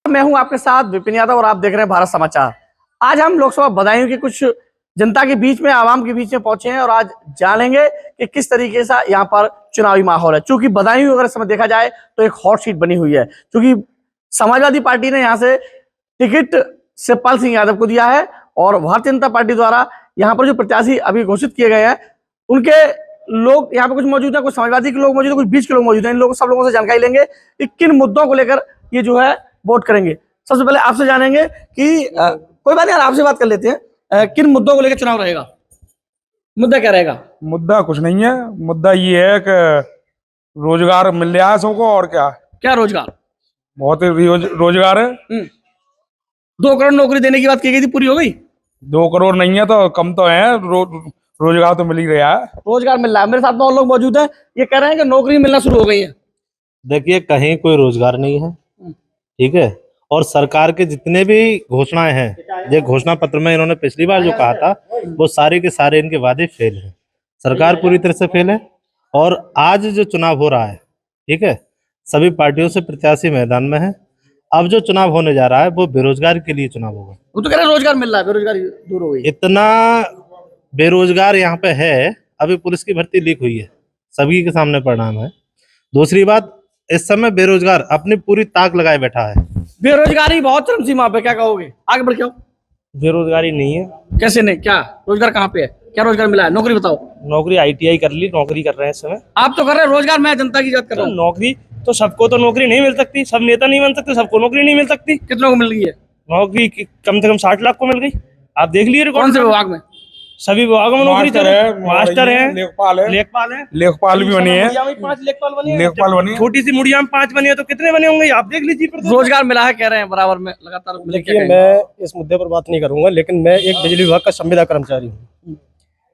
मैं हूं आपके साथ विपिन यादव और आप देख रहे हैं भारत समाचार। आज हम लोकसभा बदायूं के कुछ जनता के बीच में, आवाम के बीच में पहुंचे हैं और आज जानेंगे कि किस तरीके से यहाँ पर चुनावी माहौल है। चूंकि बदायूं अगर समय देखा जाए तो एक हॉट सीट बनी हुई है, क्योंकि समाजवादी पार्टी ने यहाँ से टिकट शिवपाल सिंह यादव को दिया है और भारतीय जनता पार्टी द्वारा यहाँ पर जो प्रत्याशी अभी घोषित किए गए हैं उनके लोग यहाँ पे कुछ मौजूद है, कुछ समाजवादी के लोग मौजूद है, कुछ बीच के लोग मौजूद हैं। इन लोगों सब लोगों से जानकारी लेंगे कि किन मुद्दों को लेकर ये जो है वोट करेंगे। सबसे पहले आपसे जानेंगे कि कोई बात नहीं यार, आपसे बात कर लेते हैं, किन मुद्दों को लेकर चुनाव रहेगा? मुद्दा क्या रहेगा? मुद्दा कुछ नहीं है, मुद्दा ये है कि रोजगार मिल रहा है सबको। और क्या रोजगार? बहुत ही रोजगार है। 2 करोड़ नौकरी देने की बात की गई थी, पूरी हो गई? 2 करोड़ नहीं है तो कम तो है, रोजगार तो मिल ही रहा है। रोजगार मिल रहा है। मेरे साथ में और लोग मौजूद हैं, ये कह रहे हैं कि नौकरी मिलना शुरू हो गई है। देखिए, कहीं कोई रोजगार नहीं है, ठीक है। और सरकार के जितने भी घोषणाएं हैं, ये घोषणा पत्र में इन्होंने पिछली बार जो कहा था वो सारे के सारे इनके वादे फेल हैं। सरकार पूरी तरह से फेल है। और आज जो चुनाव हो रहा है, ठीक है, सभी पार्टियों से प्रत्याशी मैदान में है। अब जो चुनाव होने जा रहा है वो बेरोजगार के लिए चुनाव होगा। वो तो कह रहे हैं रोजगार मिल रहा है, बेरोजगारी दूर हो गई। इतना बेरोजगार यहाँ पे है, अभी पुलिस की भर्ती लीक हुई है, सभी के सामने परिणाम है। दूसरी बात, इस समय बेरोजगार अपनी पूरी ताक लगाए बैठा है। बेरोजगारी बहुत चरम सीमा पे, क्या कहोगे? आगे बढ़ के आओ। बेरोजगारी नहीं है। कैसे नहीं? क्या रोजगार कहाँ पे है? क्या रोजगार मिला है? नौकरी बताओ। नौकरी ITI कर ली, नौकरी कर रहे हैं इस समय। आप तो कर रहे हैं रोजगार, मैं जनता की बात कर रहा हूँ। नौकरी तो सबको तो नौकरी नहीं मिल सकती, सब नेता नहीं बन सकते, सबको नौकरी नहीं मिल सकती। कितनों को मिल गई है नौकरी कम से कम 60 लाख को मिल गई। आप देख लीजिए कौन से विभाग में? सभी विभागों में नौकरी चल रही है। मास्टर है, लेखपाल है, लेखपाल भी बनी है, 5 लेखपाल बने हैं। लेखपाल बनी है। छोटी सी मुड़िया में 5 बने हैं तो कितने बने होंगे आप देख लीजिए। रोजगार मिला है कह रहे हैं बराबर में, लगातार। देखिए, मैं इस मुद्दे पर बात नहीं करूंगा, लेकिन मैं एक बिजली विभाग का संविदा कर्मचारी हूँ।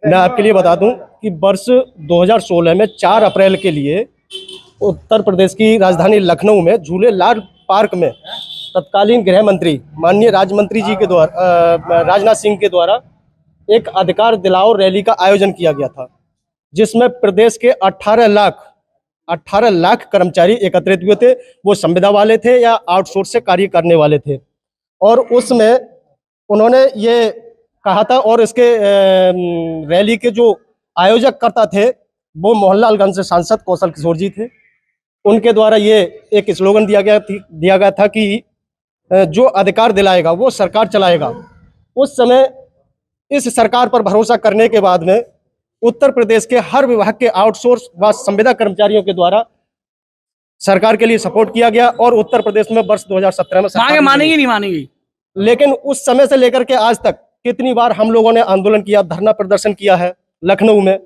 मैं आपके लिए बता दूं कि वर्ष 2016 में 4 अप्रैल के लिए उत्तर प्रदेश की राजधानी लखनऊ में झूलेलाल पार्क में तत्कालीन गृह मंत्री माननीय राज्यमंत्री जी के द्वारा, राजनाथ सिंह के द्वारा एक अधिकार दिलाओ रैली का आयोजन किया गया था, जिसमें प्रदेश के 18 लाख कर्मचारी एकत्रित हुए थे। वो संविदा वाले थे या आउटसोर्स से कार्य करने वाले थे। और उसमें उन्होंने ये कहा था, और इसके रैली के जो आयोजक करता थे वो मोहनलालगंज से सांसद कौशल किशोर जी थे। उनके द्वारा ये एक स्लोगन दिया गया था कि जो अधिकार दिलाएगा वो सरकार चलाएगा। उस समय इस सरकार पर भरोसा करने के बाद में उत्तर प्रदेश के हर विभाग के आउटसोर्स व संविदा कर्मचारियों के द्वारा सरकार के लिए सपोर्ट किया गया। और उत्तर प्रदेश में वर्ष 2017 में मानेगी नहीं मानेगी, लेकिन उस समय से लेकर के आज तक कितनी बार हम लोगों ने आंदोलन किया, धरना प्रदर्शन किया है लखनऊ में,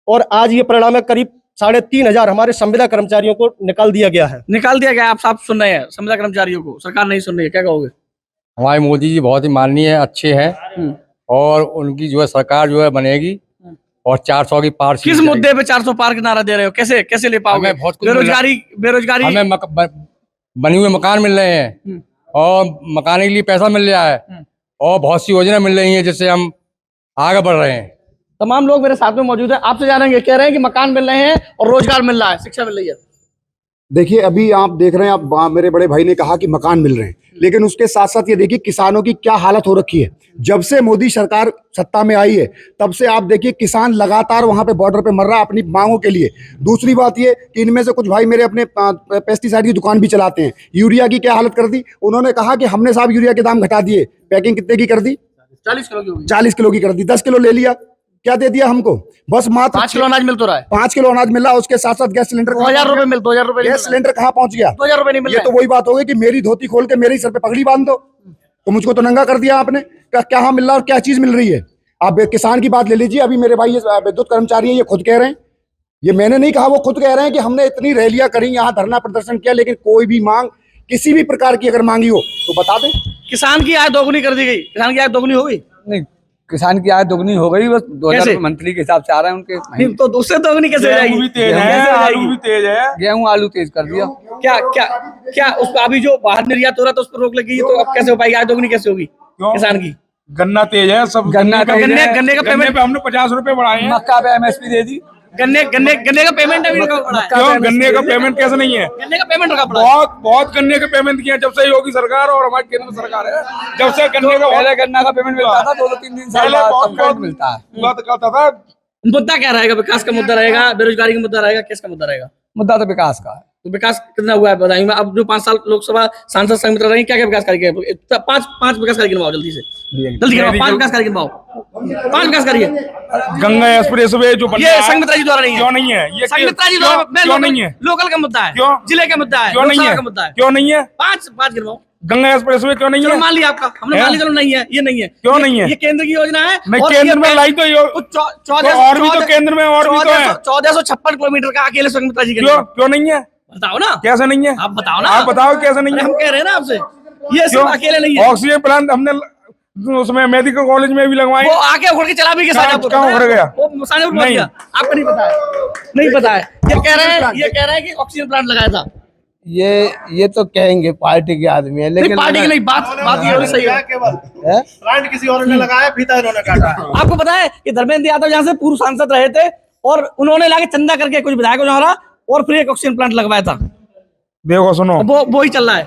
और आज ये परिणाम है करीब 3,500 हमारे संविदा कर्मचारियों को निकाल दिया गया है। निकाल दिया गया? आप साफ सुन रहे हैं, संविदा कर्मचारियों को सरकार नहीं सुन रही है, क्या कहोगे? हमारे मोदी जी बहुत ही माननीय है, अच्छे हैं, और उनकी जो है सरकार जो है बनेगी और 400 की पार। किस मुद्दे पे 400 पार का नारा दे रहे हो? कैसे ले पाओगे? बेरोजगारी हमें बने हुए मकान मिल रहे हैं और मकान के लिए पैसा मिल रहा है और बहुत सी योजना मिल रही है जिससे हम आगे बढ़ रहे हैं। तमाम लोग मेरे साथ में मौजूद है, आपसे जानेंगे। कह रहे हैं कि मकान मिल रहे हैं और रोजगार मिल रहा है, शिक्षा मिल रही है। देखिए, अभी आप देख रहे हैं, आप मेरे बड़े भाई ने कहा कि मकान मिल रहे हैं, लेकिन उसके साथ साथ ये देखिए किसानों की क्या हालत हो रखी है। जब से मोदी सरकार सत्ता में आई है तब से आप देखिए किसान लगातार वहां पे बॉर्डर पे मर रहा है अपनी मांगों के लिए। दूसरी बात ये कि इनमें से कुछ भाई मेरे अपने पेस्टिसाइड की दुकान भी चलाते हैं। यूरिया की क्या हालत कर दी उन्होंने, कहा कि हमने साहब यूरिया के दाम घटा दिए। पैकिंग कितने की कर दी? 40 किलो की। 40 किलो की कर दी। 10 किलो ले लिया, क्या दे दिया हमको? बस मात्र 5 किलो अनाज मिल तो रहा है। 5 किलो अनाज मिल रहा है, उसके साथ साथ गैस सिलेंडर 2000 रुपए मिल, 2000 रुपए गैस सिलेंडर कहाँ पहुंच गया? 2000 रुपए नहीं मिल ये तो वही बात हो गई कि मेरी धोती खोल के मेरे सर पे पगड़ी बांध दो, तो मुझको तो नंगा कर दिया आपने। क्या मिल रहा है और क्या चीज मिल रही है? आप किसान की बात ले लीजिए। अभी मेरे भाई विद्युत कर्मचारी है, ये खुद कह रहे हैं, ये मैंने नहीं कहा, वो खुद कह रहे हैं कि हमने इतनी रैलियां करी, यहाँ धरना प्रदर्शन किया, लेकिन कोई भी मांग किसी भी प्रकार की अगर मांगी हो तो बता दें। किसान की आय दोगुनी कर दी गई। किसान की आय दोगुनी हो गई? नहीं, किसान की आय दोगुनी हो गई, बस 2000 मंथली के हिसाब से आ रहे हैं उनके। तो उससे दोगुनी कैसे हो जाएगी? आलू भी तेज है। गेहूं आलू तेज कर दिया। क्या उसको अभी जो बाहर निर्यात हो रहा था उस पर रोक लगी, तो अब कैसे हो पाएगी? आय दोगुनी कैसे होगी किसान की? गन्ना तेज है, सब गन्ने का पेमेंट पे हमने 50 रुपए बढ़ाए हैं। मक्का पे MSP दे दी। गन्ने गन्ने गन्ने का पेमेंट अभी रुका पड़ा है। क्यों गन्ने का पेमेंट कैसे नहीं है? गन्ने का पेमेंट रुका पड़ा है। बहुत बहुत गन्ने के पेमेंट किए हैं जब से योगी सरकार और हमारी केंद्र सरकार है, जब से गन्ने का पहले गन्ना का पेमेंट मिलता था 2-3 दिन साल पहले बाद बहुत तब पेमेंट मिलता है। बात करता था। मुद्दा क्या रहेगा? विकास का मुद्दा रहेगा, बेरोजगारी का मुद्दा रहेगा, किसका मुद्दा रहेगा? मुद्दा तो विकास का है। तो विकास कितना हुआ है बताइए। मैं अब जो 5 साल लोकसभा सांसद संघ रहे, क्या क्या विकास कार्य किए? पांच विकास कार्य गिनवाओ जल्दी से, जल्दी गिनवाओ। 5 विकास कार्य गिनवाओ, 5 विकास कार्य। गंगा एक्सप्रेसवे जो बन ये रहा है, संघमित्रा जी द्वारा नहीं है। क्यों नहीं है? ये संघमित्रा जी द्वारा क्यों नहीं है? लोकल का मुद्दा है, क्यों? जिले का मुद्दा है, क्यों नहीं लोकसभा है? का मुद्दा है। क्यों नहीं है? 5 गिनवाओ। गंगा एक्सप्रेसवे क्यों नहीं चलो है? मान लिया आपका, हमने मान लिया, चलो नहीं है, ये नहीं है। क्यों नहीं है? ये केंद्र की योजना है। नहीं, और केंद्र ये में लाई तो और भी तो केंद्र में और भी तो है। 1456 किलोमीटर का अकेले संघमित्रा जी के क्यों लिए। क्यों नहीं है? बताओ ना, कैसे नहीं है? आप बताओ ना, आप बताओ कैसे नहीं अरे है? हम कह रहे हैं ना आपसे, ये क्यों? सिर्फ अकेले नहीं है। ऑक्सीजन प्लांट हमने उसमें मेडिकल कॉलेज में भी लगवाए। वो आके उखड़ के चला भी गया साजापुर। कहाँ उखड़ गया? वो साजापुर पहुंच नहीं। गया। आपको नहीं पता है? नहीं पता है। ये कह रहे हैं कि ऑक्सीजन प्लांट लगाया था। ये तो कहेंगे पार्टी के आदमी है, नहीं, लेकिन पार्टी की नहीं, बात ये सही है। प्लांट किसी और ने लगाया, फीता इन्होंने काटा। आपको पता है कि धर्मेंद्र यादव यहाँ से पूर्व सांसद रहे थे और उन्होंने लाके चंदा करके कुछ विधायकों ने हमारा और फिर एक ऑक्सीजन प्लांट लगवाया था। देखो सुनो, वो ही चल रहा है।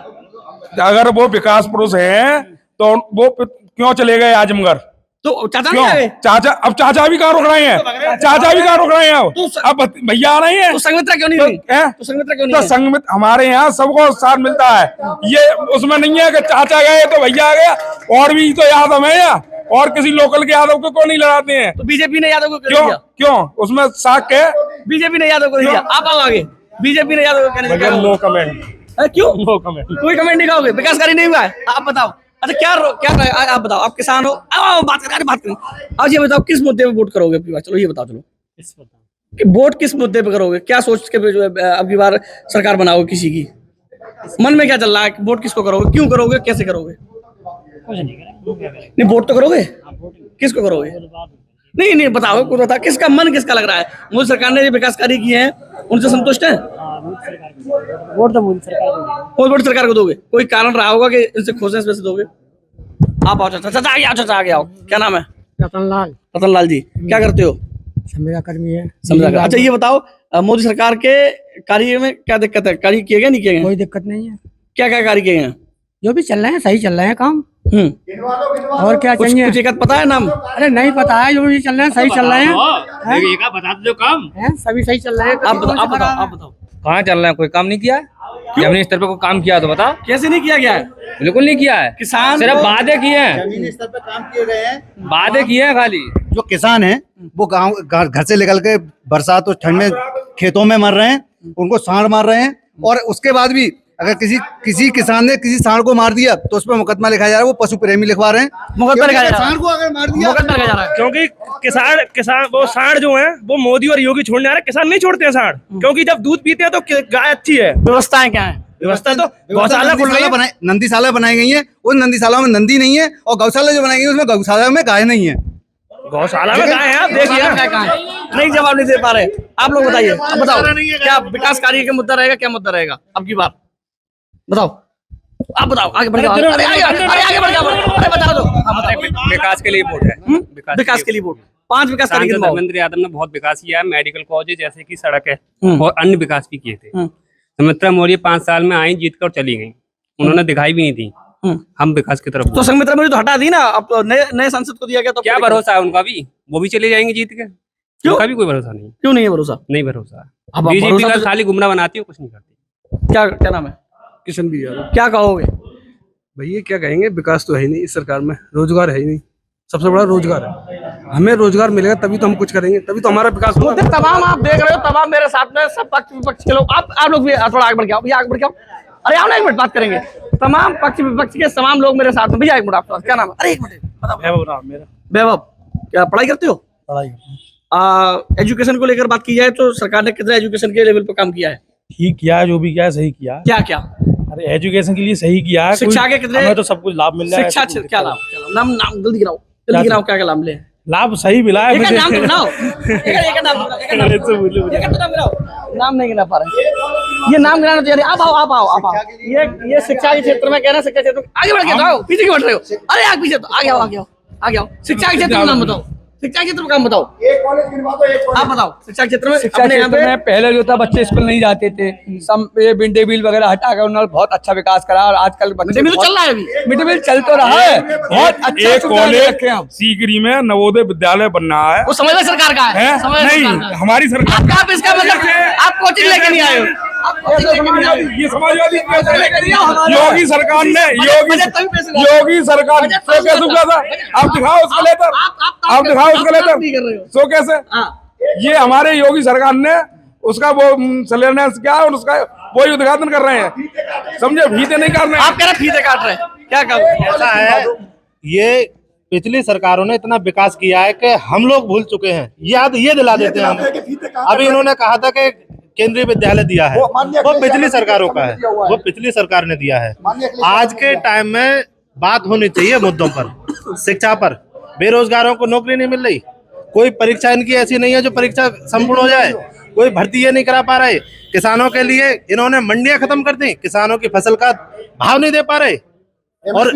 अगर वो विकास पुरुष है तो वो क्यों चले गए आजमगढ़? तो चाचा क्यों? नहीं आए? चाचा अब चाचा भी कहाँ रुक रहे हैं? चाचा भी कहाँ रुक रहे हैं? अब भैया आ रहे हैं तो संघमित्रा क्यों नहीं तो हुई? तो संघमित्रा क्यों नहीं तो है? संगमित हमारे यहाँ सबको साथ मिलता है। ये उसमें नहीं है कि चाचा गए तो भैया आ गया। और भी तो यादव है या और किसी लोकल के यादव को नहीं लड़ाते हैं? तो बीजेपी ने यादव को क्यों दिया? क्यों उसमें साख है? बीजेपी ने यादव को दिया। आप आओ आगे। बीजेपी ने यादव को कहने दिया। No comment. क्यों? No comment. कोई कमेंट नहीं करोगे? विकासकारी नहीं हुआ है? आप बताओ। अच्छा क्या आप बताओ, आप किसान हो, आओ बात करें। आज ये बताओ किस मुद्दे पे वोट करोगे अबकी बार? चलो ये बताओ, चलो कि वोट किस मुद्दे पे करोगे? क्या सोच के जो है अबकी बार सरकार बनाओगे किसी की? मन में क्या चल रहा है? वोट किसको करोगे? क्यों करोगे? कैसे करोगे? नहीं, वोट तो करोगे। किसको करोगे? नहीं बताओ, कुछ बता, किसका मन किसका लग रहा है? मोदी सरकार ने जो विकास कार्य किए हैं उनसे संतुष्ट है? वोट सरकार को दोगे? कोई कारण रहा होगा कि इनसे खुश हैं, इसमें दोगे? आप आओ चाचा, आगे आओ। क्या नाम है? रतन लाल जी, क्या करते हो? संविदा कर्मी है। संविदा। अच्छा ये बताओ, मोदी सरकार के कार्य में क्या दिक्कत है? कार्य किए गए नहीं किए गए? कोई दिक्कत नहीं है, क्या क्या कार्य किए हैं? जो भी चल रहे हैं सही चल रहे हैं काम। और क्या चाहिए? कुछ एक पता है नाम? अरे नहीं पता है, जो भी चल रहे हैं सही चल रहे हैं। बता दो काम हैं? सभी सही चल रहे हैं। आप बताओ। कहाँ चल रहे हैं? कोई काम नहीं किया है? जमीनी स्तर पे कोई काम किया तो बता। कैसे नहीं किया गया है? बिल्कुल नहीं किया है। किसान सिर्फ वादे किए हैं, जमीनी स्तर पे काम किए गए हैं। वादे किए हैं खाली। जो किसान हैं वो गांव घर से निकल के बरसात और ठंड में खेतों में मर रहे हैं, उनको सांड मार रहे हैं। और उसके बाद भी अगर किसी किसान ने किसी सांड को मार दिया तो उस पर मुकदमा लिखा जा रहा है। वो पशु प्रेमी लिखवा रहे हैं मुकदमा लिखा जा रहा है। सांड को अगर मार दिया मुकदमा लिखा जा रहा है। क्योंकि किसान वो सांड जो है वो मोदी और योगी छोड़ने आ रहे हैं। किसान नहीं छोड़ते हैं सांड, क्योंकि जब दूध पीते हैं तो गाय अच्छी है। व्यवस्थाएं क्या है? व्यवस्था तो गौशाला खुल रही है। नंदीशाला बनाई गई है। उन नंदीशाला में नंदी नहीं है और गौशाला जो बनाई गई है उसमें गौशाला में गाय नहीं है। गौशाला में गाय है, आप देखिए। नहीं जवाब नहीं दे पा रहे आप लोग, बताइए। अब बताओ क्या विकास कार्य का मुद्दा रहेगा? क्या मुद्दा रहेगा अब की बात? बताओ, आप बताओ। आगे बढ़ जाओ, आगे बढ़ जाओ। अरे बता दो। विकास के लिए वोट है। विकास के लिए वोट। 5 विकास कार्य गिनवाओ। धर्मेंद्र यादव ने बहुत विकास किया है। मेडिकल कॉलेज जैसे कि सड़क है और अन्य विकास भी किए थे। सुमित्रा मौर्य 5 साल में आई, जीत कर चली गई, उन्होंने दिखाई भी नहीं दी। हम विकास की तरफ तो संघमित्रा मौर्य तो हटा दी ना, अब तो नए सांसद को दिया गया। तो क्या भरोसा है उनका भी? वो भी चले जाएंगे जीत के। उनका भी कोई भरोसा नहीं। क्यों नहीं है भरोसा? नहीं भरोसा। अब बीजेपी का खाली गुमराह बनाती है, कुछ नहीं करती। क्या नाम है? किशन भी यादव। क्या कहोगे? भैया क्या कहेंगे, विकास तो है ही नहीं इस सरकार में, रोजगार है ही नहीं। सबसे बड़ा रोजगार है, हमें रोजगार मिलेगा तभी तो हम कुछ करेंगे, तभी तो हमारा विकास होगा। तमाम आप देख रहे हो, तमाम मेरे साथ में सब पक्ष विपक्ष के लोग। आप लोग भी थोड़ा आगे बढ़ के आओ भैया, आगे बढ़ के आओ। अरे आओ ना, एक मिनट बात करेंगे। तमाम पक्ष विपक्ष के तमाम लोग मेरे साथ में। भैया एक मिनट, आपका क्या नाम है? अरे एक मिनट बताओ। वैभव, क्या पढ़ाई करते हो? पढ़ाई। एजुकेशन को लेकर बात की जाए तो सरकार ने कितना एजुकेशन के लेवल पर काम किया है? ठीक किया है, जो भी किया है सही किया है। क्या? अरे एजुकेशन के लिए सही किया है। शिक्षा के कितने? हमें तो सब कुछ लाभ मिल रहा है। शिक्षा क्या लाभ? नाम जल्दी गिनाओ, क्या लाभ मिले? लाभ सही मिला है मुझे। नाम तो गिनाओ। नाम नहीं गिना पा रहे, ये नाम गिनाना चाहिए। आप आओ। ये शिक्षा के क्षेत्र में, कहना शिक्षा क्षेत्र आगे बढ़ के आओ। पीछे क्यों बढ़ रहे हो? अरे आगे पीछे तो आगे आओ। शिक्षा के क्षेत्र में नाम बताओ। शिक्षा क्षेत्र में काम बताओ, एक कॉलेज गिनवा दो, एक आप बताओ शिक्षा क्षेत्र में शिक्षा अपने यहाँ क्षेत्र पे। में पहले जो था बच्चे स्कूल नहीं जाते थे, सब ये मिड डे मील वगैरह हटा कर उन्होंने बहुत अच्छा विकास करा और आजकल मिड डे मील तो चल रहा है अभी। मिड डे मील चल तो रहा है, बहुत अच्छा एक सुविधा दे कॉलेज रखे हैं हम। सीकरी में नवोदय विद्यालय बनना है, वो समझ सरकार का है, समझ नहीं सरकार का है। हमारी सरकार। आप इसका मतलब आप कोचिंग लेके नहीं आए हो, आप कोचिंग लेके नहीं आए हो। ये समाजवादी हमारे- योगी सरकार ने बजट तभी पैसे लगा। योगी सरकार बजट सो तभी कैसे हुआ था? आप दिखाओ उसका लेटर, आप दिखाओ उसका लेटर, नहीं कर रहे हो। सो कैसे? हाँ। ये हमारे योगी सरकार ने उसका वो शिलान्यास किया और उसका वही उद्घाटन कर रहे हैं, समझे? फीते नहीं कर रहे हैं। आप कह रहे फीते काट रहे हैं, क्या कहो? ऐसा है, ये पिछली सरकारों ने इतना विकास किया है कि हम लोग भूल चुके हैं, याद ये दिला देते हैं हम। अभी इन्होंने कहा था कि केंद्रीय विद्यालय दिया है, वो पिछली सरकारों का है, वो पिछली सरकार ने दिया है। आज के टाइम में बात होनी चाहिए मुद्दों पर, शिक्षा पर। बेरोजगारों को नौकरी नहीं मिल रही, कोई परीक्षा इनकी ऐसी नहीं है जो परीक्षा संपूर्ण हो जाए, कोई भर्ती ये नहीं करा पा रहे। किसानों के लिए इन्होंने मंडियां खत्म कर दी, किसानों की फसल का भाव नहीं दे पा रहे, और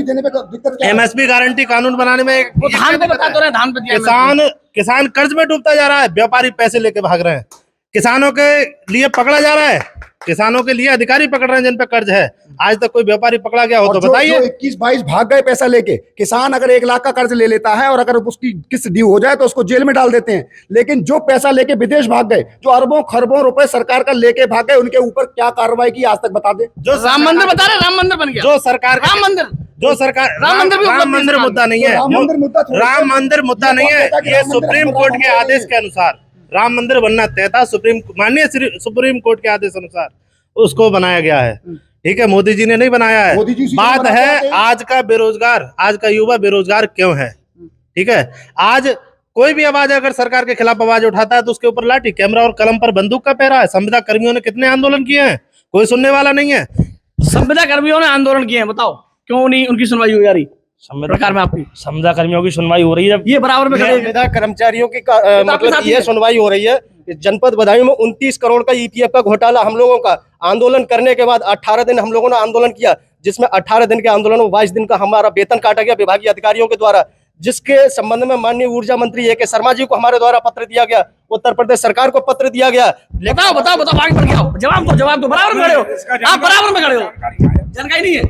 एमएसपी गारंटी कानून बनाने में वो धान को बता तो रहे, धान पे दिया किसान कर्ज में डूबता जा रहा है, व्यापारी पैसे लेके भाग रहे हैं, किसानों के लिए पकड़ा जा रहा है, किसानों के लिए अधिकारी पकड़ रहे हैं जिन पे कर्ज है। आज तक कोई व्यापारी पकड़ा गया हो तो बताइए। 21-22 भाग गए पैसा लेके। किसान अगर 1 लाख का कर्ज ले लेता है और अगर उसकी किस्त ड्यू हो जाए तो उसको जेल में डाल देते हैं, लेकिन जो पैसा लेके विदेश भाग गए, जो अरबों खरबों रुपए सरकार का लेके भाग गए, उनके ऊपर क्या कार्रवाई की आज तक बता दे। जो राम मंदिर बता रहे, राम मंदिर बन गया, जो सरकार राम मंदिर, जो सरकार राम मंदिर भी राम मंदिर मुद्दा नहीं है, राम मंदिर मुद्दा नहीं है, ये सुप्रीम कोर्ट के आदेश के अनुसार राम मंदिर बनना तय था, माननीय सुप्रीम कोर्ट के आदेश अनुसार उसको बनाया गया है। ठीक है, मोदी जी ने नहीं बनाया है। बात है आज का बेरोजगार, आज का युवा बेरोजगार क्यों है? ठीक है, आज कोई भी आवाज अगर सरकार के खिलाफ आवाज उठाता है तो उसके ऊपर लाठी, कैमरा और कलम पर बंदूक का पहरा है। संविदा कर्मियों ने कितने आंदोलन किए हैं, कोई सुनने वाला नहीं है। संविदा कर्मियों ने आंदोलन किए हैं, बताओ क्यों नहीं उनकी सुनवाई हो जा रही सरकार में? आपकी संविदा कर्मियों की सुनवाई हो रही है, ये बराबर में खड़े हैं। संविदा कर्मचारियों की साथ मतलब ही ये है। सुनवाई हो रही है कि जनपद बदायूं में 29 करोड़ का ईपीएफ का घोटाला हम लोगों का आंदोलन करने के बाद 18 दिन हम लोगों ने आंदोलन किया, जिसमें 18 दिन के आंदोलन में 22 दिन का हमारा वेतन काटा गया विभागीय अधिकारियों के द्वारा, जिसके संबंध में माननीय ऊर्जा मंत्री ए के शर्मा जी को हमारे द्वारा पत्र दिया गया, उत्तर प्रदेश सरकार को पत्र दिया गया। बताओ बताओ बताओ, आगे बढ़ के आओ, जवाब दो, बराबर में खड़े हो आप, बराबर में खड़े हो। जानकारी नहीं है,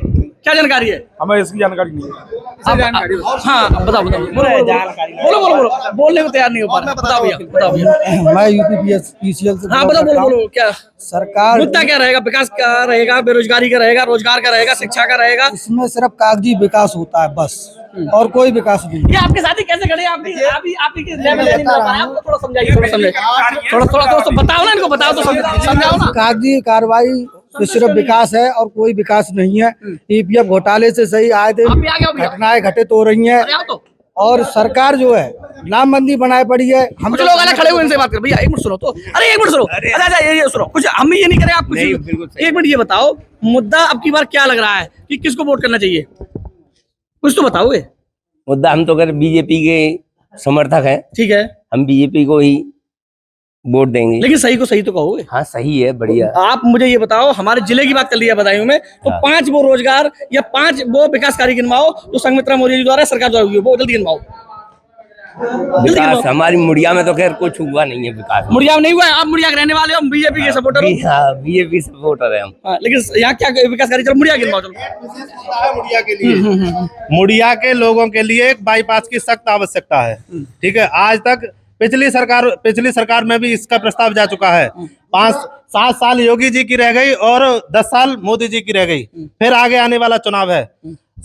क्या जानकारी है? हमें इसकी जानकारी नहीं है। हाँ बताओ बोलो, बोलने को तैयार नहीं हो पा रहा, बताओ भैया। मैं यूपीपीसीएल से हाँ बोलो, क्या सरकार मुद्दा क्या रहेगा? विकास का रहेगा, बेरोजगारी का रहेगा, रोजगार का रहेगा, शिक्षा का रहेगा? इसमें सिर्फ कागजी विकास होता है बस, और कोई विकास नहीं। ये आपके साथ ही कैसे खड़े हैं? आपकी लेवल नहीं मिल पा रहा है, आपको थोड़ा समझाइए, थोड़ा तो बताओ ना, इनको बताओ तो समझाओ ना। कागजी कार्रवाई तो सिर्फ विकास है और कोई विकास नहीं है। ईपीएफ घोटाले से सही आए थे, आप भी आ गए, घटनाएं घटित हो रही हैं, अरे आओ तो और सरकार जो है नामबंदी बनाए पड़ी है। हम कुछ लोग अलग खड़े हुए इनसे बात कर, भैया एक मिनट सुनो तो, अरे एक मिनट सुनो, अच्छा ये सुनो, कुछ हम भी ये नहीं करें, आप कुछ एक मिनट ये बताओ, मुद्दा अब की बार क्या लग रहा है कि किसको वोट करना चाहिए? कुछ तो बताओगे। मुद्दा हम तो अगर बीजेपी के समर्थक हैं, ठीक है, हम बीजेपी को ही वोट देंगे। लेकिन सही को सही तो कहोगे। हाँ सही है, बढ़िया। आप मुझे ये बताओ, हमारे जिले की बात कर लिया बदायूं में, तो 5 वो रोजगार या 5 वो विकास कार्य गिनवाओ जो संघमित्रा मौर्य जी द्वारा सरकार द्वारा हुई, वो जल्दी गिनवाओ। विकास हमारी मुड़िया में तो खैर कुछ हुआ नहीं है विकास। मुड़िया में नहीं हुआ है, आप मुड़िया के रहने वाले हो, बीजेपी के सपोर्टर हो। बीजेपी सपोर्टर है हम। लेकिन यहाँ क्या विकास कार्य, चलो मुड़िया गिनवाओ चलो। मुड़िया के लिए, मुड़िया के लोगों के लिए एक बाईपास की सख्त आवश्यकता है। ठीक है, आज तक पिछली सरकार में भी इसका प्रस्ताव जा चुका है। 5-7 साल योगी जी की रह गई और 10 साल मोदी जी की रह गई, फिर आगे आने वाला चुनाव है।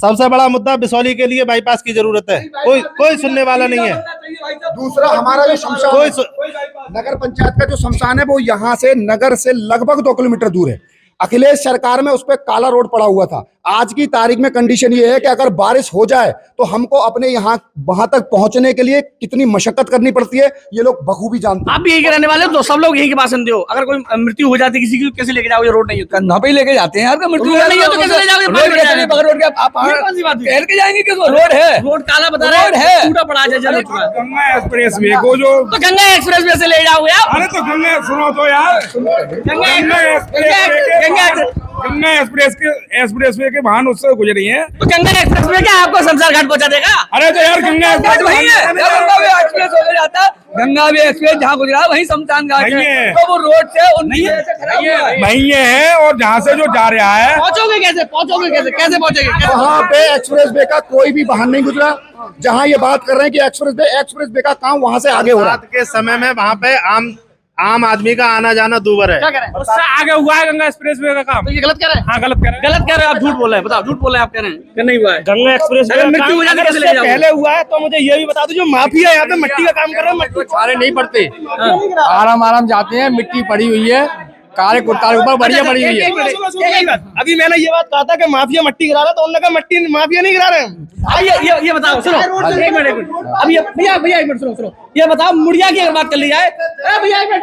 सबसे बड़ा मुद्दा बिसौली के लिए बाईपास की जरूरत है, कोई सुनने वाला नहीं है। दूसरा हमारा जो शमशान, नगर पंचायत का जो शमशान है वो यहाँ से नगर से लगभग 2 किलोमीटर दूर है। अखिलेश सरकार में उस पर काला रोड पड़ा हुआ था। आज की तारीख में कंडीशन ये है कि अगर बारिश हो जाए तो हमको अपने यहाँ वहां तक पहुंचने के लिए कितनी मशक्कत करनी पड़ती है, ये लोग बखूबी जानते हैं। आप भी यही के रहने वाले हो तो सब लोग यही के बासिंदे हो। अगर कोई मृत्यु हो जाती किसी की, कैसे लेके जाओगे? रोड नहीं होता, कन्हा पे लेके जाते हैं यार, मृत्यु नहीं है तो कैसे ले जाओगे? रोड के आप कौन सी बात हुई? टहल के जाएंगे कि रोड है, रोड काला बता रहे रोड है, टूटा पड़ा है जल चुका है। गंगा एक्सप्रेस वे को जो, तो गंगा एक्सप्रेस वे से ले जाओगे आप? अरे तो गंगा सुनो तो यार, गंगा एक्सप्रेस वे के वाहन उससे गुजरी हैं। तो गंगा एक्सप्रेस में क्या आपको शमशान घाट पहुंचा देगा? अरे तो यार गंगा एक्सप्रेस वही है, गंगा वे एक्सप्रेस हो जाता, गंगा वे एक्सप्रेस जहाँ गुजरा वही शमशान घाट नहीं है। है, तो वो रोड से नहीं है, वही है। और जहाँ से जो जा रहा है, पहुंचोगे कैसे कैसे पहुंचोगे? वहाँ पे एक्सप्रेस वे का कोई भी वाहन नहीं गुजरा। जहाँ ये बात कर रहे हैं कि एक्सप्रेस वे का काम वहाँ से आगे हो रहा है। रात के समय में वहाँ पे आम आदमी का आना जाना दूभर है। क्या कह रहे हैं? उससे आगे हुआ है गंगा एक्सप्रेसवे का काम। तो ये गलत कह रहे हैं? हाँ गलत कह रहे हैं। गलत कह रहे हैं, आप झूठ बोल रहे हैं। बताओ, झूठ बोल रहे हैं आप, कह रहे हैं कि नहीं हुआ है। गंगा एक्सप्रेस अगर मिट्टी हो जाती है, कैसे ले जाओगे? पहले हुआ है तो मुझे ये भी बता दो, जो माफिया यहाँ पे मिट्टी का काम कर रहे हैं, मिट्टी सारे नहीं पड़ते, आराम आराम जाते हैं। मिट्टी पड़ी हुई है, काले कुत्ता के ऊपर बढ़िया पड़ी हुई है। अभी मैंने ये बात कहा था कि माफिया मिट्टी गिरा रहा है, तो उन्होंने कहा मिट्टी माफिया नहीं गिरा रहे हैं। ये बताओ, सुनो एक मिनट। अब ये भैया एक मिनट सुनो। ये बताओ, मुड़िया की अगर बात कर ली जाए, भैया एक मिनट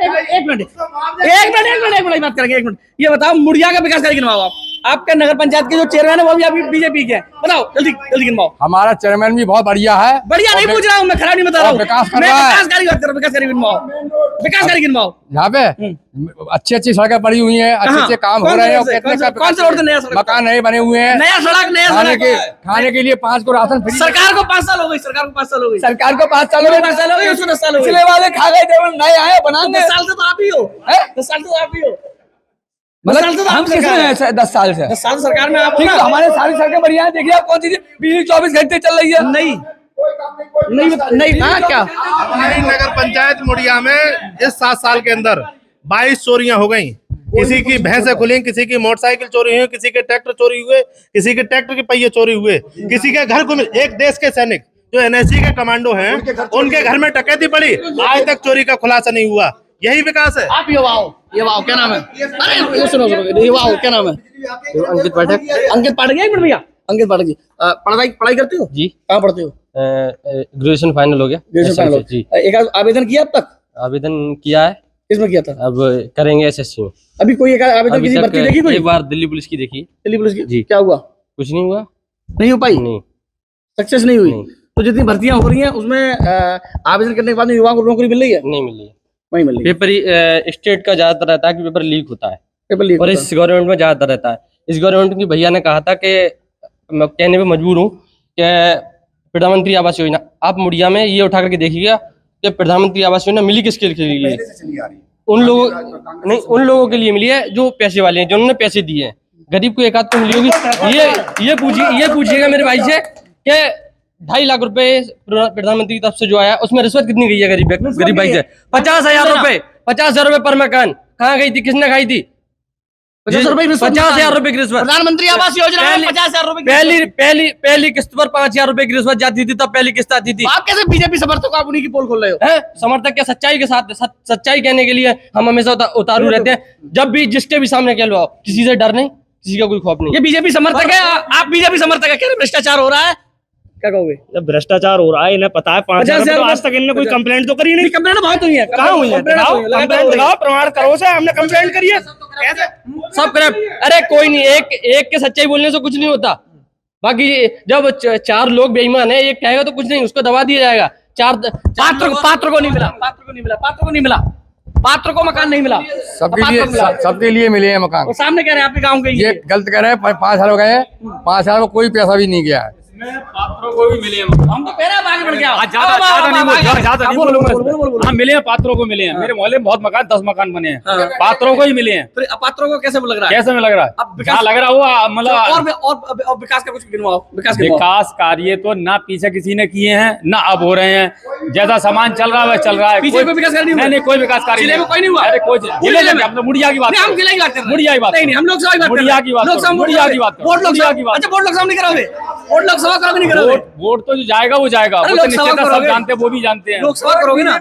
बात करेंगे, एक मिनट। ये बताओ, मुड़िया का विकास करेगी गिनवाओ आप। आपके नगर पंचायत के जो चेयरमैन है वो भी अभी बीजेपी के हैं। बताओ जल्दी गिनवाओ। हमारा चेयरमैन भी बहुत बढ़िया है। बढ़िया नहीं पूछ रहा हूँ मैं, खराब नहीं बता रहा हूँ। विकास कर मैं रहा है। विकासकारी बात कर रहा हूँ। विकासकारी गिनवाओ। यहाँ पे अच्छी सड़कें पड़ी हुई हैं, अच्छे काम हो रहे हैं। कौन सा रोड से नया सड़क? मकान नए बने हुए हैं, नया सड़क खाने के लिए 5 को राशन फ्री। सरकार को 5 साल हो गई। सरकार को 5 साल हो गई। सरकार को 5 साल हो गए, 5 साल हो गए, उसको 10 साल हो गए। पिछले वाले खा गए थे, नए आए बनाने। 10 साल से तो आप ही हो। 10 साल से तो आप ही हो। मतलब हम किसमें हैं 10 साल से? 10 साल सरकार में आप हो ठीक ना। है, हमारे सारी सड़कें बढ़िया हैं। देखिए आप कौन सी बिजली 24 घंटे चल रही है। नहीं हाँ क्या? हमारी नगर पंचायत मुड़िया में इस 7 साल के अंदर 22 चोरियां हो गई। किसी की भैंसें खुली, किसी की मोटरसाइकिल चोरी हुई, किसी के ट्रैक्टर चोरी हुए, किसी के ट्रैक्टर के पहिए चोरी हुए, किसी के घर को मिले। एक देश के सैनिक जो NSC के कमांडो हैं, उनके घर में डकैती पड़ी, आज तक चोरी का खुलासा नहीं हुआ। यही विकास है। आप ये वाओ क्या नाम है? अरे सुनो ये वाओ क्या नाम है? अंकित पाठक। एक मिनट भैया, अंकित पाठक जी, पढ़ाई करते हो जी। कहाँ पढ़ते हो? ग्रेजुएशन फाइनल हो गया। ग्रेजुएशन फाइनल जी। एक आवेदन किया अब तक? आवेदन किया है। किसमें किया था? अब करेंगे SSC में। अभी कोई एक आवेदन अभी किसी तक भर्ती देखी कोई? एक बार दिल्ली पुलिस की देखी। दिल्ली पुलिस की जी। क्या हुआ? कुछ नहीं हुआ। नहीं हो पाई? नहीं, सक्सेस नहीं हुई। नहीं। तो जितनी भर्तियां हो रही हैं उसमें आवेदन करने के बाद युवाओं को नौकरी मिल रही है? नहीं मिल रही है। नहीं मिल रही। पेपर स्टेट का ज्यादातर रहता है कि पेपर लीक होता है, पेपर लीक और होता इस गवर्नमेंट में ज्यादातर रहता है। इस गवर्नमेंट की भैया ने कहा था कि मैं कहने पे मजबूर हूँ कि प्रधानमंत्री आवास योजना, आप मुड़िया में ये उठा करके देखिएगा कि प्रधानमंत्री आवास योजना मिली किसके लिए? उन लोगों के लिए मिली है जो पैसे वाले हैं, जिन्होंने पैसे दिए हैं। गरीब को एक आध तो मिली होगी। ये पूछिएगा मेरे भाई से कि 2.5 लाख रुपए प्रधानमंत्री की तरफ से जो आया उसमें रिश्वत कितनी गई है गरीब भाई से? 50,000 रुपए। 50,000 रुपए पर मकान कहाँ गई थी? किसने खाई थी? 50,000 रुपए की रिश्वत। प्रधानमंत्री आवास योजना में 50,000 रुपए पहली किस्त पर 5,000 रुपए की रिश्वत जाती थी, तब पहली किस्त आती थी। आप कैसे बीजेपी समर्थक आप उन्हीं की पोल खोल रहे हो? है समर्थक क्या? सच्चाई के साथ सच्चाई कहने के लिए हम हमेशा उतारू रहते हैं। जब भी जिसके भी सामने कह लो, किसी से डर नहीं, किसी का कोई खौफ नहीं। ये बीजेपी समर्थक है, आप बीजेपी समर्थक है, कह रहे भ्रष्टाचार हो रहा है, क्या कहोगे? जब भ्रष्टाचार हो रहा है, इन्हें पता है 5,000 तो आज तक इनने कोई कंप्लेंट तो करी नहीं। कंप्लेंट बहुत हुई है। कहाँ हुई है? कंप्लेंट दिखाओ, प्रमाण करो से हमने कंप्लेंट करी है। सब करे। अरे कोई नहीं, एक के सच्चाई बोलने से कुछ नहीं होता। बाकी जब 4 लोग बेईमान है, एक कहेगा तो कुछ नहीं, उसको दबा दिया जाएगा। पात्र को नहीं मिला, पात्र को मकान नहीं मिला। सबके लिए मिले हैं मकान। वो सामने कह रहे हैं आपके गाँव के ये गलत कह रहे हैं। 5 साल हो गए, 5 साल में कोई पैसा भी नहीं गया है। पात्रों को भी मिले हैं। हम तो कह रहे हैं आगे बढ़ गया। ज्यादा नहीं बोलूंगा। हाँ मिले हैं, पात्रों को मिले हैं। मेरे मोहल्ले में बहुत मकान, 10 मकान बने हैं, पात्रों को ही मिले हैं। फिर पात्रों को कैसे लग रहा है? कैसे में लग रहा है? अब विकास लग रहा हुआ मतलब और विकास का कुछ गिनवाओ। विकास कार्य तो ना पीछे किसी ने किए हैं, ना अब हो रहे हैं। जैसा सामान चल रहा है वह चल रहा है। पीछे कोई विकास कार्य नहीं हुआ? नहीं, कोई विकास कार्य जिले में कोई नहीं हुआ। अरे कोई जिले में हम मुड़िया की बात, हम जिले की बात कर रहे हैं। मुड़िया की बात नहीं, हम लोकसभा की बात, मुड़िया की बात, मुड़िया की बात, वोट लोकसभा की बात। अच्छा, वोट लोकसभा नहीं कराओगे? वोट लोकसभा करोगे नहीं करोगे? वोट तो जो जाएगा वो जाएगा, वो तो निश्चित है, सब जानते हैं, वो भी जानते हैं। लोकसभा करोगे ना?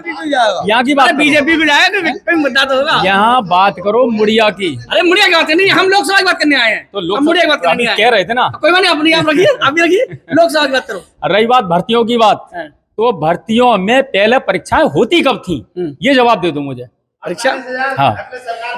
यहाँ की बात बीजेपी भी जाएगा, मुद्दा तो होगा। यहाँ बात करो मुड़िया की। अरे मुड़िया की बात नहीं, हम लोकसभा की बात करने आए हैं। तो मुड़िया की बात करने आए कह रहे थे ना। कोई बात नहीं, अपनी आप रखिए, आप भी रखिए, लोकसभा की बात करो। रही बात भर्तियों की बात, तो भर्तियों में पहले परीक्षाएं होती कब थी? ये जवाब दे दो मुझे। परीक्षा? हाँ,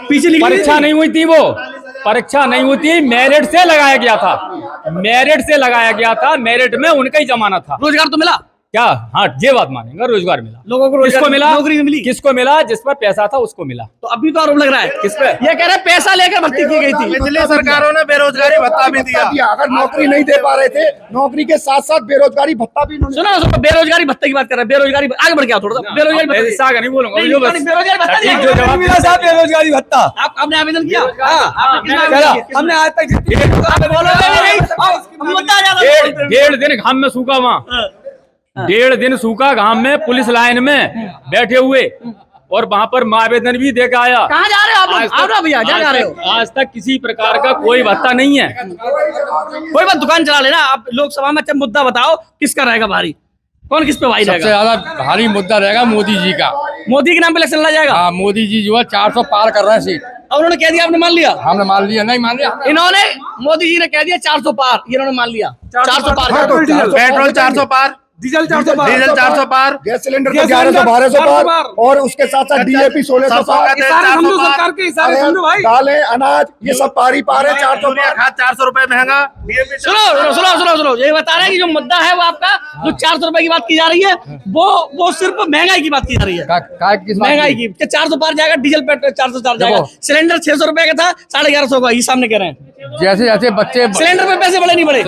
पीछे परीक्षा नहीं हुई थी, वो परीक्षा नहीं हुई थी, मेरिट से लगाया गया था। मेरिट से लगाया गया था, मेरिट में उनका ही जमाना था। रोजगार तो मिला? क्या, हाँ ये बात मानेंगे, रोजगार मिला। लोगों को किसको रोजगार मिला? नौकरी नहीं मिली। किसको मिला? जिस पर पैसा था उसको मिला। तो अभी तो आरोप लग रहा है किस पे? ये कह रहे हैं पैसा लेकर भर्ती की गई थी। पिछली सरकारों ने बेरोजगारी भत्ता भी दिया। अगर नौकरी नहीं दे पा रहे थे, नौकरी के साथ साथ बेरोजगारी भत्ता भी इन्होंने सुनो बेरोजगारी भत्ते की बात कर रहे हैं। बेरोजगारी आगे बढ़ गया थोड़ा सा। बेरोजगारी भत्ता नहीं बोलूंगा, नहीं, जो बस बेरोजगारी भत्ता ठीक नहीं जो जवाब मिला साहब, बेरोजगारी भत्ता आपने आवेदन किया? हमने आज तक डेढ़ दिन घाम में सूखा, वहाँ 1.5 दिन सूखा घाम में, पुलिस लाइन में बैठे हुए, और वहाँ पर मैं आवेदन भी दे के आया। कहाँ जा रहे हो आप लोग? आओ ना भैया, जा रहे हो? आज तक किसी प्रकार का कोई भत्ता नहीं है। कोई बात, दुकान चला लेना आप। लोकसभा में अच्छा मुद्दा बताओ, किसका रहेगा भारी? कौन किस पे भारी सबसे रहेगा? ज्यादा भारी मुद्दा रहेगा मोदी जी का। मोदी के नाम पे इलेक्शन लड़ा जाएगा? हाँ, मोदी जी जो है 400 पार कर रहे हैं सीट। और उन्होंने कह दिया, आपने मान लिया? हमने मान लिया, नहीं मान लिया। इन्होंने, मोदी जी ने कह दिया 400 पार, ये इन्होंने मान लिया 400 पार। पेट्रोल 400 पार, डीजल 400 पार, डीजल 400 पार, गैस सिलेंडर का 1100-1200 पार, और उसके साथ साथ DAP 1600 पार, सरकार के इशारे समझो भाई। दालें अनाज ये सब पारी पार है। 400 पार, खाद 400 रुपए महंगा। सुनो ये बता रहे हैं कि जो मुद्दा है वो आपका, जो 400 रुपए की बात की जा रही है, वो सिर्फ महंगाई की बात की जा रही है। महंगाई की 400 पार जाएगा, डीजल पेट्रोल 400 जाएगा, सिलेंडर 600 रुपए का था 1150 का, ये सामने कह रहे हैं। जैसे जैसे बच्चे सिलेंडर पे पैसे बढ़े नहीं बढ़े?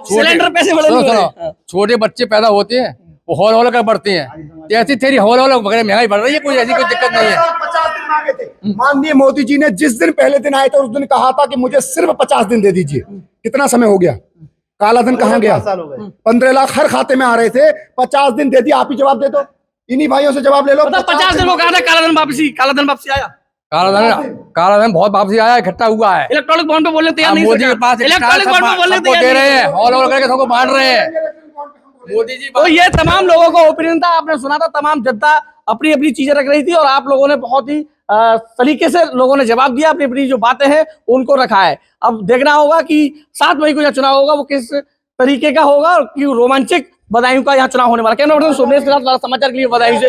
सिलेंडर पैसे बढ़े नहीं बढ़े? छोटे बच्चे पैदा होते हैं, वो हौल हौल कर बढ़ते हैं, जैसी तेरी हौल हौल वगैरह महंगाई बढ़ रही है, कोई ऐसी कोई दिक्कत नहीं है। 50 दिन मांगे थे। माननीय मोदी जी ने जिस दिन पहले दिन आए थे उस दिन कहा था कि मुझे सिर्फ 50 दिन दे दीजिए। कितना समय हो गया? काला धन कहाँ गया? 15 लाख हर खाते में आ रहे थे, 50 दिन दे दिया। आप ही जवाब दे दो, इन्हीं भाइयों से जवाब ले लो। 50 दिन को कहा था काला धन वापसी आया? काला धन बहुत वापसी आया, इकट्ठा हुआ है। इलेक्ट्रॉनिक बॉन्ड पे बोलने तैयार नहीं, मोदी के पास इलेक्ट्रॉनिक बॉन्ड पे बोलने सबको दे रहे हैं, हौल हौल करके सबको बांट रहे हैं मोदी जी। तो ये तमाम लोगों का ओपिनियन था, आपने सुना था, तमाम जनता अपनी अपनी चीजें रख रही थी, और आप लोगों ने बहुत ही सलीके से लोगों ने जवाब दिया, अपनी अपनी जो बातें हैं उनको रखा है। अब देखना होगा कि 7 मई को जो चुनाव होगा वो किस तरीके का होगा, और क्यों रोमांचक बदायूं का यहाँ चुनाव होने वाला। कैमरा पर्सन सोमेश के साथ समाचार के लिए बदायूं से।